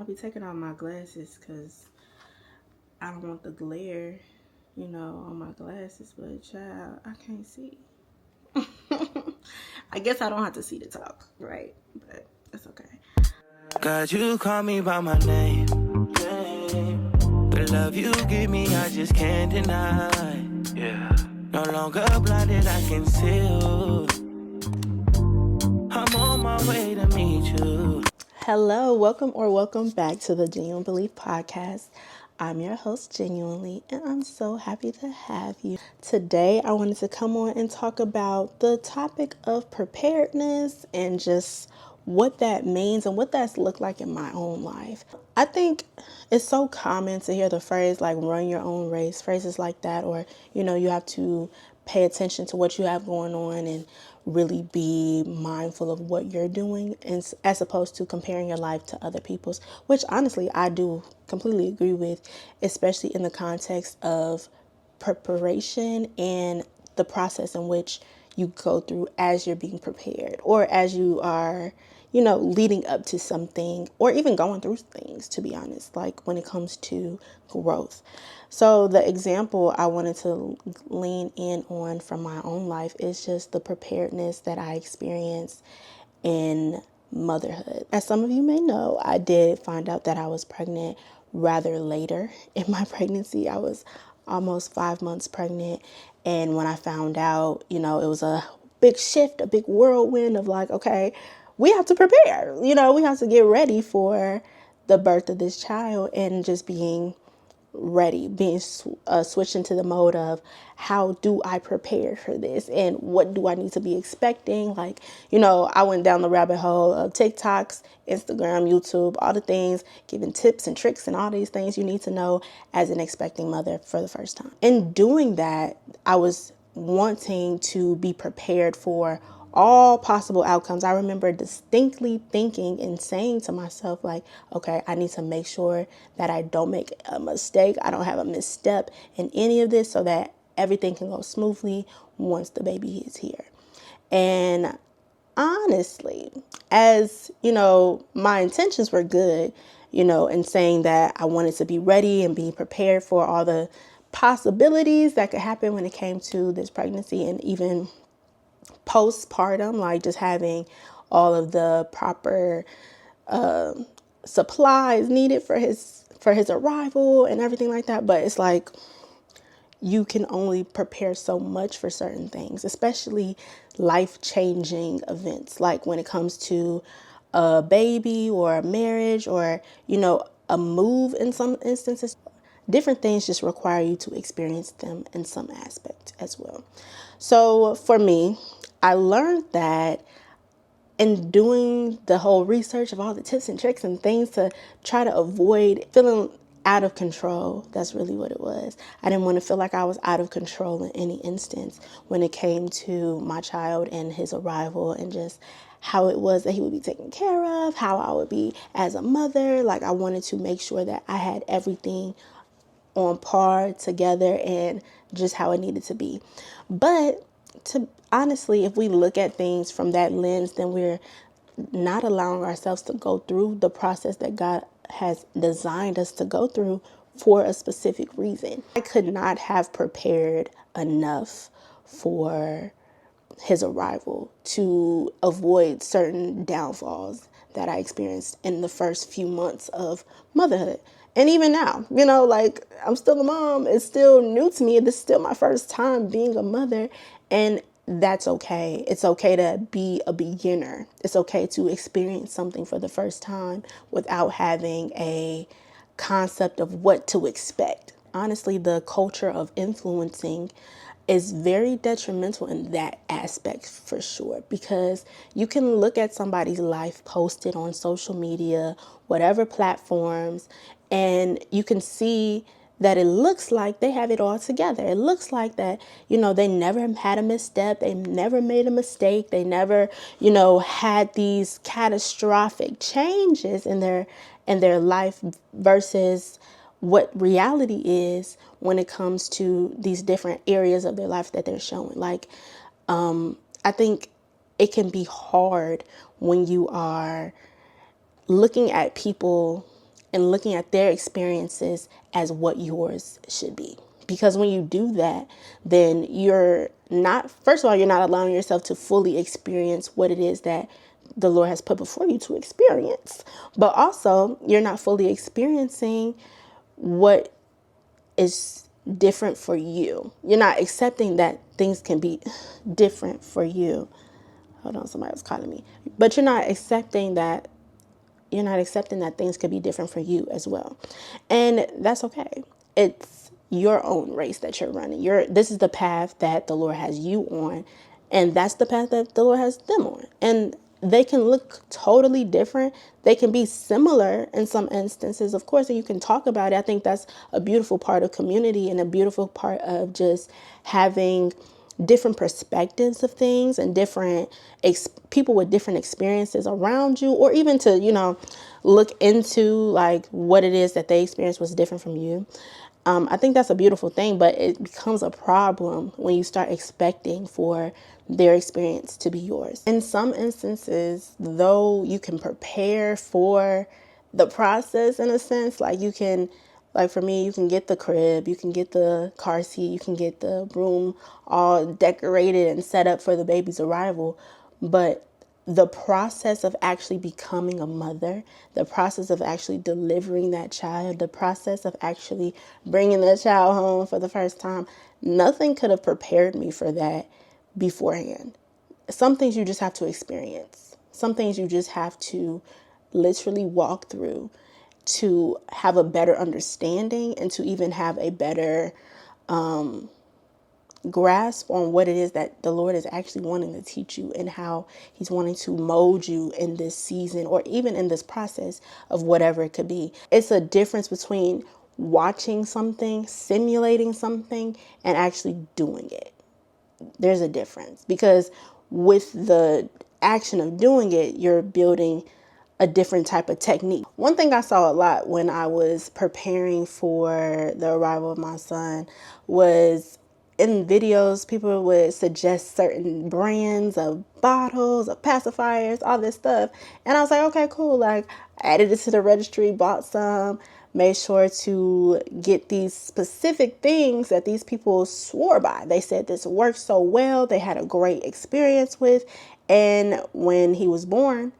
be taking out my glasses because I don't want the glare, on my glasses. But child, I can't see. I guess I don't have to see to talk, right? But it's okay. God, you call me by my name. The love you give me, I just can't deny. Yeah. No longer blinded, I can see you. I'm on my way to meet you. Hello, welcome back to the Genuine Belief Podcast. I'm your host, Genuinely, and I'm so happy to have you. Today, I wanted to come on and talk about the topic of preparedness and just what that means and what that's looked like in my own life. I think it's so common to hear the phrase like run your own race, phrases like that, or, you have to pay attention to what you have going on and really be mindful of what you're doing, and as opposed to comparing your life to other people's, which honestly I do completely agree with, especially in the context of preparation and the process in which you go through as you're being prepared or as you are, leading up to something or even going through things, to be honest, like when it comes to growth. So the example I wanted to lean in on from my own life is just the preparedness that I experienced in motherhood. As some of you may know, I did find out that I was pregnant rather later in my pregnancy. I was almost 5 months pregnant. And when I found out, it was a big shift, a big whirlwind of like, okay, we have to prepare, we have to get ready for the birth of this child, and just being ready, being switched into the mode of how do I prepare for this and what do I need to be expecting. Like, I went down the rabbit hole of TikToks, Instagram, YouTube, all the things, giving tips and tricks and all these things you need to know as an expecting mother for the first time. In doing that, I was wanting to be prepared for all possible outcomes. I remember distinctly thinking and saying to myself, like, okay, I need to make sure that I don't make a mistake. I don't have a misstep in any of this so that everything can go smoothly once the baby is here. And honestly, as my intentions were good, in saying that I wanted to be ready and be prepared for all the possibilities that could happen when it came to this pregnancy and even postpartum, like just having all of the proper supplies needed for his arrival and everything like that. But it's like you can only prepare so much for certain things, especially life-changing events, like when it comes to a baby or a marriage or a move. In some instances, different things just require you to experience them in some aspect as well. So for me, I learned that in doing the whole research of all the tips and tricks and things to try to avoid feeling out of control. That's really what it was. I didn't want to feel like I was out of control in any instance when it came to my child and his arrival, and just how it was that he would be taken care of, how I would be as a mother. Like, I wanted to make sure that I had everything on par together and just how it needed to be. But to honestly, if we look at things from that lens, then we're not allowing ourselves to go through the process that God has designed us to go through for a specific reason. I could not have prepared enough for his arrival to avoid certain downfalls that I experienced in the first few months of motherhood. And even now, like, I'm still a mom. It's still new to me. This is still my first time being a mother. And that's okay. It's okay to be a beginner. It's okay to experience something for the first time without having a concept of what to expect. Honestly, the culture of influencing is very detrimental in that aspect for sure, because you can look at somebody's life posted on social media, whatever platforms, and you can see that it looks like they have it all together. It looks like that, they never had a misstep. They never made a mistake. They never, had these catastrophic changes in their life versus what reality is when it comes to these different areas of their life that they're showing. Like, I think it can be hard when you are looking at people and looking at their experiences as what yours should be. Because when you do that, then you're not, first of all, you're not allowing yourself to fully experience what it is that the Lord has put before you to experience. But also, you're not fully experiencing what is different for you. You're not accepting that things can be different for you. Hold on, somebody was calling me. But you're not accepting that things could be different for you as well. And that's okay. It's your own race that you're running. This is the path that the Lord has you on, and that's the path that the Lord has them on. And they can look totally different. They can be similar in some instances, of course, and you can talk about it. I think that's a beautiful part of community and a beautiful part of just having different perspectives of things and different people with different experiences around you, or even to, look into like what it is that they experienced was different from you. I think that's a beautiful thing, but it becomes a problem when you start expecting for their experience to be yours. In some instances, though, you can prepare for the process in a sense. Like for me, you can get the crib, you can get the car seat, you can get the room all decorated and set up for the baby's arrival. But the process of actually becoming a mother, the process of actually delivering that child, the process of actually bringing that child home for the first time, nothing could have prepared me for that beforehand. Some things you just have to experience. Some things you just have to literally walk through to have a better understanding and to even have a better grasp on what it is that the Lord is actually wanting to teach you and how he's wanting to mold you in this season or even in this process of whatever it could be. It's a difference between watching something, simulating something, and actually doing it. There's a difference, because with the action of doing it, you're building a different type of technique. One thing I saw a lot when I was preparing for the arrival of my son was in videos, people would suggest certain brands of bottles, of pacifiers, all this stuff. And I was like, okay, cool. Like, I added it to the registry, bought some, made sure to get these specific things that these people swore by. They said this worked so well, they had a great experience with. And when he was born,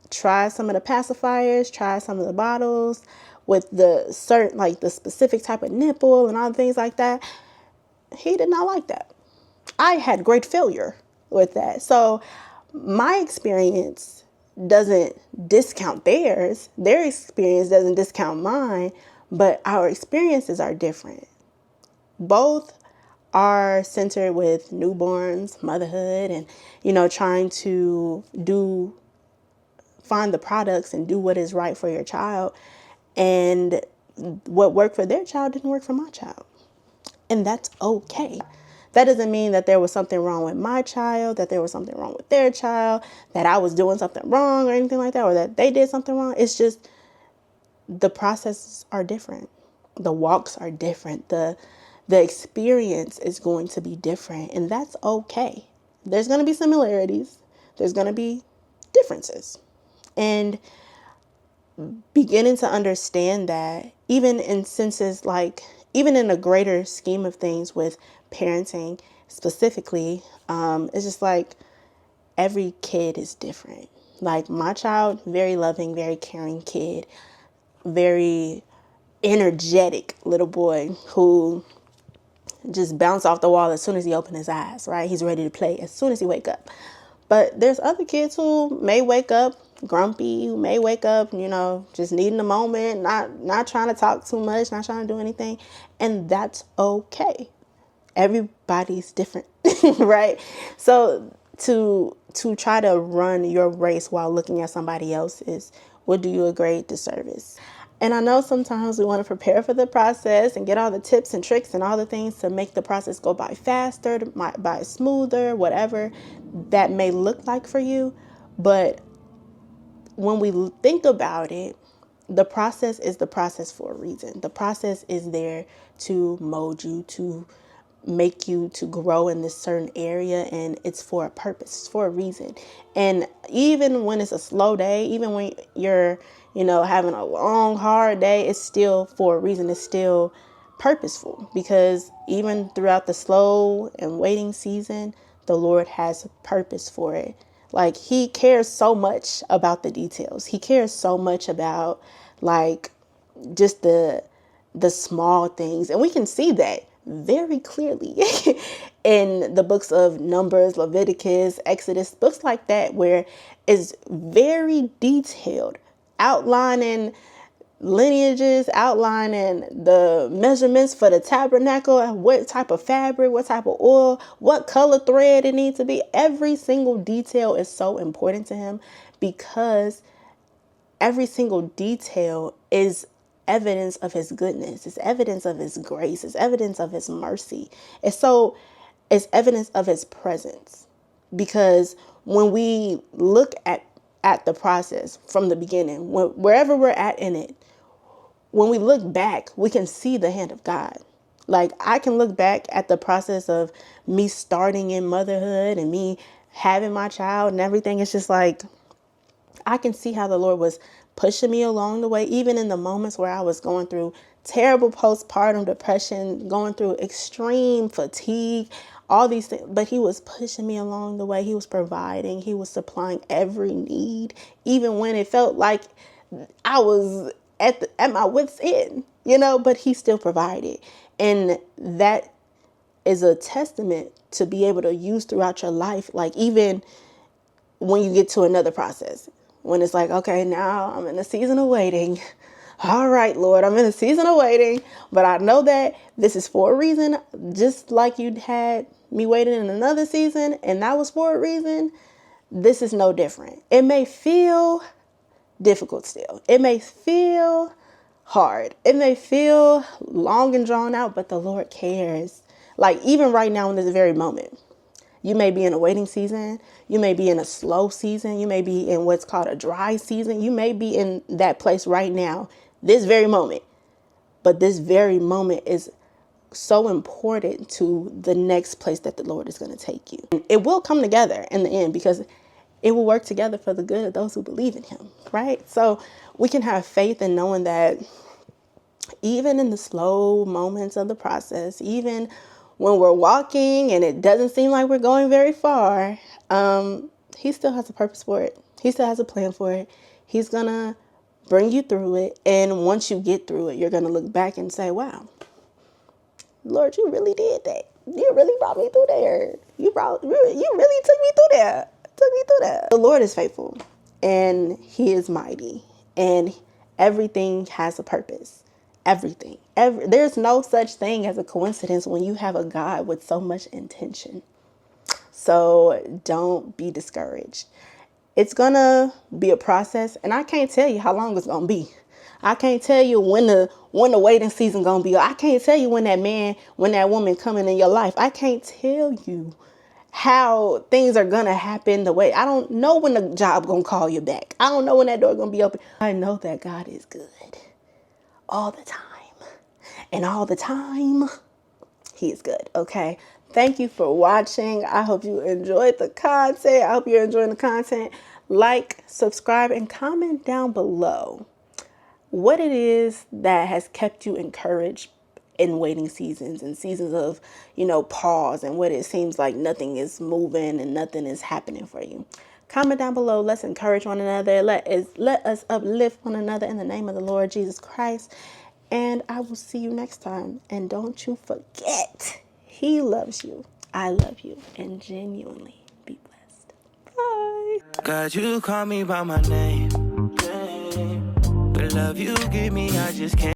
try some of the pacifiers, try some of the bottles with the certain, like the specific type of nipple and all the things like that. He did not like that. I had great failure with that. So my experience doesn't discount theirs. Their experience doesn't discount mine, but our experiences are different. Both are centered with newborns, motherhood, and, trying to find the products and do what is right for your child. And what worked for their child didn't work for my child. And that's okay. That doesn't mean that there was something wrong with my child, that there was something wrong with their child, that I was doing something wrong or anything like that, or that they did something wrong. It's just the processes are different. The walks are different. The experience is going to be different, and that's okay. There's going to be similarities. There's going to be differences. And beginning to understand that even in senses like, even in a greater scheme of things with parenting specifically, it's just like every kid is different. Like my child, very loving, very caring kid, very energetic little boy who just bounce off the wall as soon as he opens his eyes, right? He's ready to play as soon as he wake up. But there's other kids who may wake up grumpy, who may wake up, just needing a moment, not trying to talk too much, not trying to do anything. And that's okay. Everybody's different, right? So to try to run your race while looking at somebody else's would do you a great disservice. And I know sometimes we want to prepare for the process and get all the tips and tricks and all the things to make the process go by faster, by smoother, whatever that may look like for you. But when we think about it, the process is the process for a reason. The process is there to mold you, to make you to grow in this certain area, and it's for a purpose, it's for a reason. And even when it's a slow day, even when you're having a long, hard day, it's still for a reason. It's still purposeful, because even throughout the slow and waiting season, the Lord has purpose for it. Like, he cares so much about the details. He cares so much about, like, just the small things. And we can see that very clearly in the books of Numbers, Leviticus, Exodus, books like that, where it's very detailed, outlining lineages, outlining the measurements for the tabernacle, what type of fabric, what type of oil, what color thread it needs to be. Every single detail is so important to him, because every single detail is evidence of his goodness. It's evidence of his grace. It's evidence of his mercy. It's evidence of his presence. Because when we look at the process from the beginning, wherever we're at in it, when we look back, we can see the hand of God. Like, I can look back at the process of me starting in motherhood and me having my child and everything. It's just like, I can see how the Lord was pushing me along the way, even in the moments where I was going through terrible postpartum depression, going through extreme fatigue, all these things. But he was pushing me along the way. He was providing. He was supplying every need, even when it felt like I was at my wit's end, but he still provided. And that is a testament to be able to use throughout your life. Like, even when you get to another process, when it's like, okay, now I'm in a season of waiting. All right, Lord, I'm in a season of waiting, but I know that this is for a reason. Just like you had me waiting in another season, and that was for a reason. This is no different. It may feel difficult still. It may feel hard. It may feel long and drawn out, but the Lord cares. Like, even right now in this very moment, you may be in a waiting season. You may be in a slow season. You may be in what's called a dry season. You may be in that place right now, this very moment. But this very moment is so important to the next place that the Lord is going to take you. It will come together in the end, because it will work together for the good of those who believe in him, right? So we can have faith in knowing that even in the slow moments of the process, even when we're walking and it doesn't seem like we're going very far, he still has a purpose for it. He still has a plan for it. He's going to bring you through it. And once you get through it, you're going to look back and say, wow, Lord, you really did that. You really brought me through there. You really took me through there. The Lord is faithful, and he is mighty, and everything has a purpose. Everything. There's no such thing as a coincidence when you have a God with so much intention. So don't be discouraged. It's going to be a process, and I can't tell you how long it's going to be. I can't tell you when the waiting season going to be. I can't tell you when that woman coming in your life. I can't tell you how things are going to happen the way. I don't know when the job going to call you back. I don't know when that door going to be open. I know that God is good all the time. And all the time, he is good. Okay. Thank you for watching. I hope you enjoyed the content. I hope you're enjoying the content. Like, subscribe, and comment down below what it is that has kept you encouraged in waiting seasons and seasons of, pause, and what it seems like nothing is moving and nothing is happening for you. Comment down below. Let's encourage one another. Let us uplift one another in the name of the Lord Jesus Christ. And I will see you next time. And don't you forget, he loves you. I love you. And genuinely be blessed. Bye. God, you call me by my name. The love you give me, I just can't.